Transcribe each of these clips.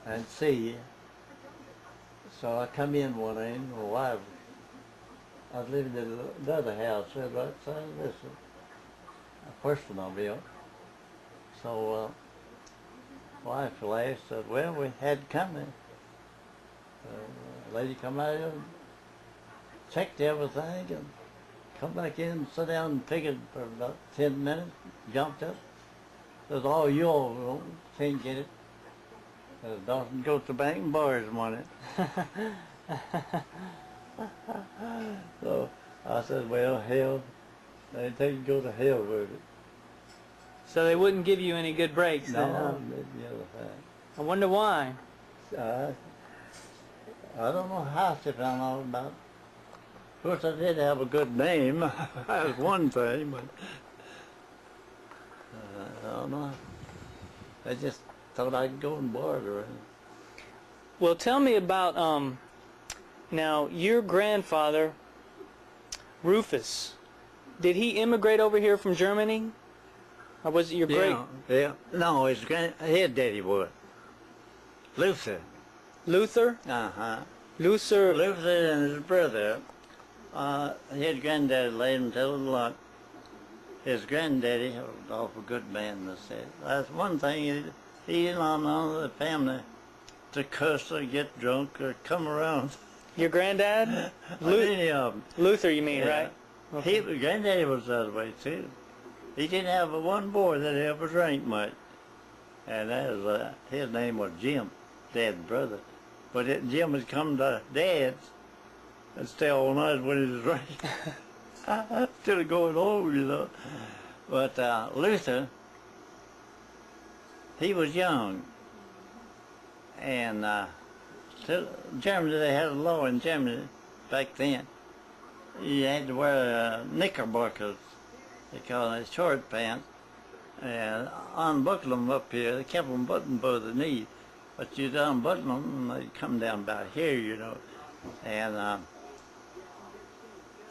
and see. So I come in one day, and my wife, I was living in another house, said, "Right, son, this is a personal bill." So wife laughed, said, "Well, we had company." The lady come out and checked everything and come back in, sit down and figured for about 10 minutes, jumped up. Says, "Oh, you all can't get it. Dawson goes to bank and borrows money." So I said, "Well, hell, they can go to hell with it." So they wouldn't give you any good breaks then, huh? No, the other thing. I wonder why. I don't know how she found out about it. Of course, I did have a good name. That's one thing, but I don't know. I just thought I'd go and borrow it. Well, tell me about, now, your grandfather, Rufus, did he immigrate over here from Germany? Or was it your great? Yeah. No, his daddy was. Luther. Luther? Uh-huh. Luther And his brother. His granddaddy laid him to the lot. His granddaddy was an awful good man, they said. That's one thing, he didn't allow none of the family to cuss or get drunk or come around. Your granddad? Any of them. Luther, you mean, Yeah. right? Okay. Granddaddy was that way, too. He didn't have one boy that ever drank much. And that was, his name was Jim, Dad's brother. But Jim would come to Dad's and stay all night when he was drinking. Still going home, you know. But Luther, he was young. And Germany, they had a law in Germany back then. You had to wear knickerbockers, they call it short pants, and unbuckle them up here. They kept them buttoned by the knee, but you'd unbutton them and they'd come down about here, you know. And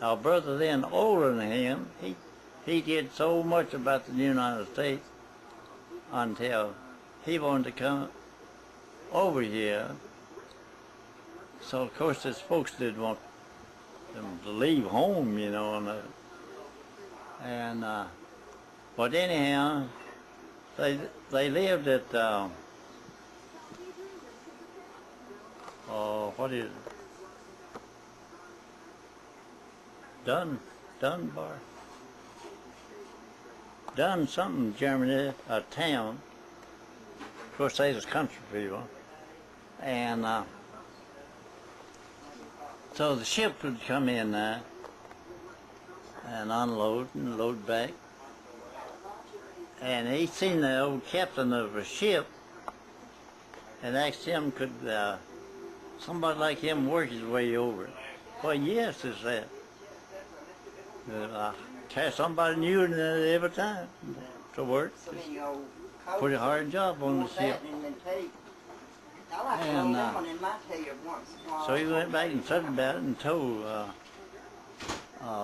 our brother then, older than him, he did so much about the United States until he wanted to come over here. So of course his folks didn't want them to leave home, you know, and but anyhow, they lived at what is it? Done something, Germany, a town. Of course, they was country people, and so the ship would come in there and unload and load back. And he seen the old captain of a ship and asked him, could somebody like him work his way over? Well, yes, he said. Catch somebody new every time to work. Pretty hard job on the ship. And so he went back and said about it and told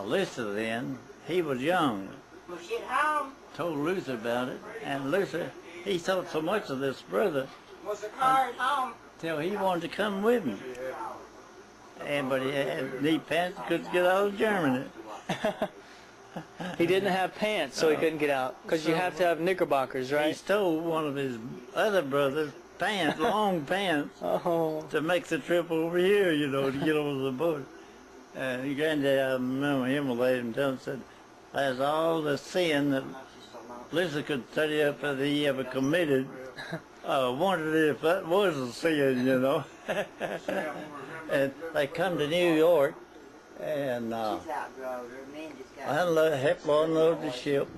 Luther then. He was young. Told Luther about it, and Luther, he thought so much of this brother till he wanted to come with him. But he had knee pants, couldn't get out of Germany. He didn't have pants, so he couldn't get out, because you have to have knickerbockers, right? He stole one of his other brother's pants, long pants, to make the trip over here, you know, to get over the boat. And Granddad, I remember him laid him down and said, that's all the sin that Luther could study up that he ever committed. I wondered if that was a sin, you know. And they come to New York, and I helped unload the ship,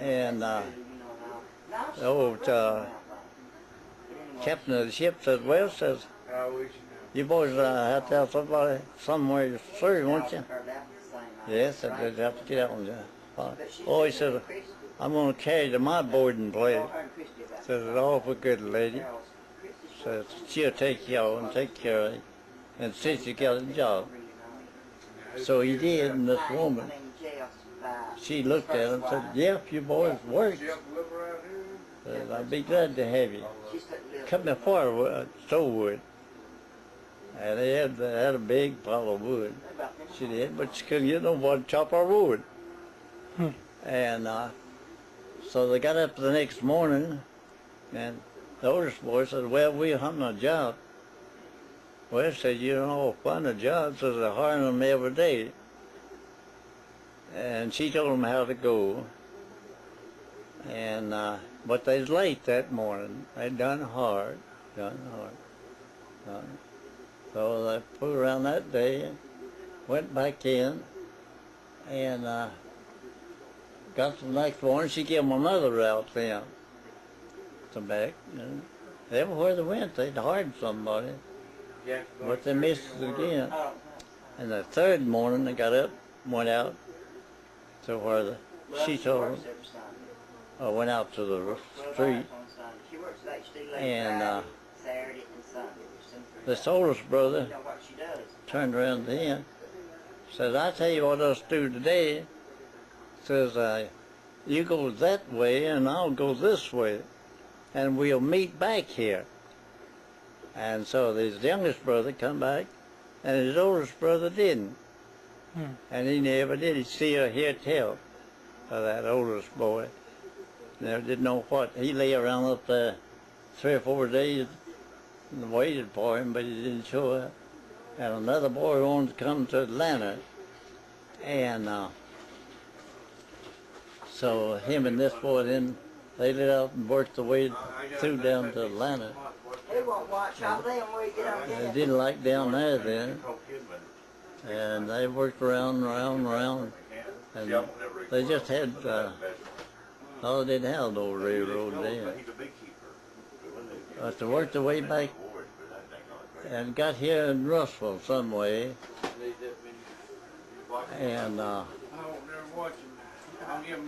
and the old captain of the ship said, well, says, you boys have to have somebody somewhere through, won't you? Yes, I did have to get out on the oh, he said, I'm going to carry to my boarding place. Says, it's awful good lady. Says, she'll take y'all and take care of you and see you got a job. So he did, and this woman, she looked at him and said, yep, you boys work. And said, I'd be glad to have you. Cut me firewood, wood. And they had a big pile of wood. She did, but she couldn't get nobody to chop our wood. And so they got up the next morning, and the oldest boy said, well, we're hunting a job. Well, said, you know, find a job, so they're hiring them every day. And she told them how to go. And, but they was late that morning. They'd done hard. So they put around that day, went back in, and got the next morning. She gave them another route then. Come back. And everywhere they went, they'd hired somebody. But they missed it again. And the third morning, they got up, went out to where she told them, went out to the street. And this oldest brother turned around to him, says, I tell you what us do today. Says, you go that way and I'll go this way, and we'll meet back here. And so his youngest brother come back, and his oldest brother didn't. And he never did. He see or hear tell of that oldest boy. Never did know what. He lay around up there 3 or 4 days and waited for him, but he didn't show up. And another boy wanted to come to Atlanta. And so him and this boy then, they lit out and worked their way through down to Atlanta. They didn't like down there then. And they worked around, and they just had, they didn't have no railroad then. But they worked their way back and got here in Russell some way. And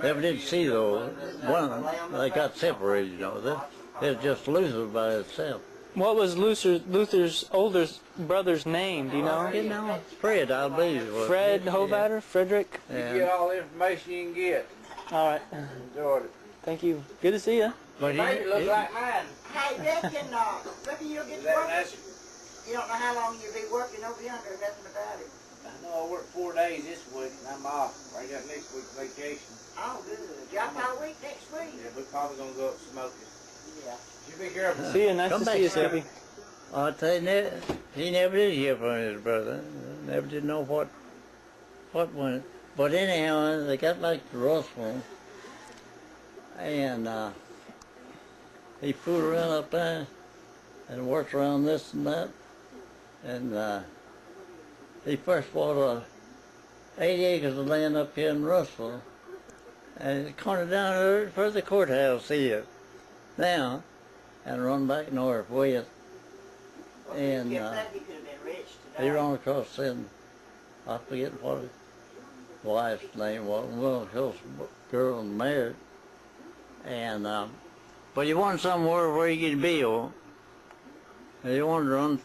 never did see though. One, they got separated, you know. It was just Luther by itself. What was Luther's older brother's name? Do you know? You know, Fred, I believe. Fred Hovater? Yeah. Frederick? You get all the information you can get. All right. Enjoyed it. Thank you. Good to see you. But it looks like mine. Hey, reckon you'll get working? You don't know how long you'll be working over yonder, nothing about it. I know I work 4 days this week and I'm off. I got next week's vacation. Oh, good. You off all week next week? Yeah, we're probably going to go up smoking. Yeah. You be careful. See you. Nice to see you, Skippy. I'll tell you, he never did hear from his brother. Never did know what went. But anyhow, they got back to Russell, and he fooled around up there and worked around this and that. And he first bought 80 acres of land up here in Russell, and he cornered down there for the courthouse here now, and run back northwest. And he could have been rich today. he ran across then, I forget what his wife's name was, well, his girl married. And but he wanted somewhere where he could build. And he wanted to run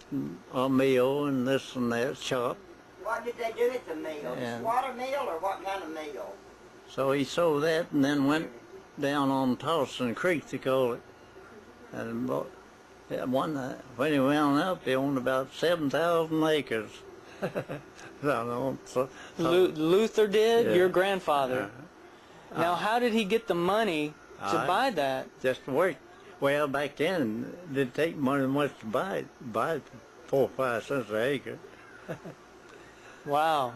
a mill and this and that shop. What did they do at the mill? Just water mill or what kind of mill? So he sold that and then went down on Dawson Creek, they call it. And when he wound up, he owned about 7,000 acres. Luther did? Yeah. Your grandfather. Now, how did he get the money to buy that? Just worked. Well, back then, it didn't take money much to buy it 4 or 5 cents an acre. Wow.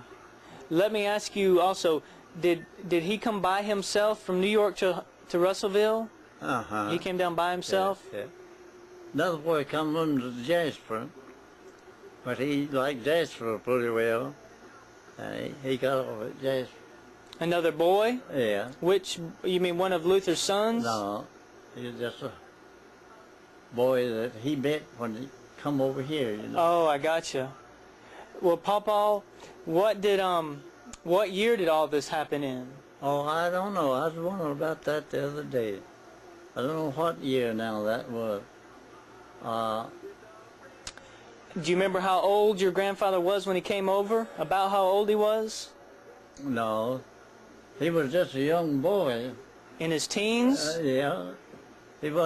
Let me ask you also, did he come by himself from New York to Russellville? Uh-huh. He came down by himself? Yeah. Another boy come from to Jasper, but he liked Jasper pretty well. And he got off at Jasper. Another boy? Yeah. Which, you mean one of Luther's sons? No, he was just a boy that he met when he come over here, you know. Oh, I gotcha. Well, Paw-paw, what year did all this happen in? Oh, I don't know. I was wondering about that the other day. I don't know what year now that was. Do you remember how old your grandfather was when he came over? About how old he was? No, he was just a young boy. In his teens? Yeah,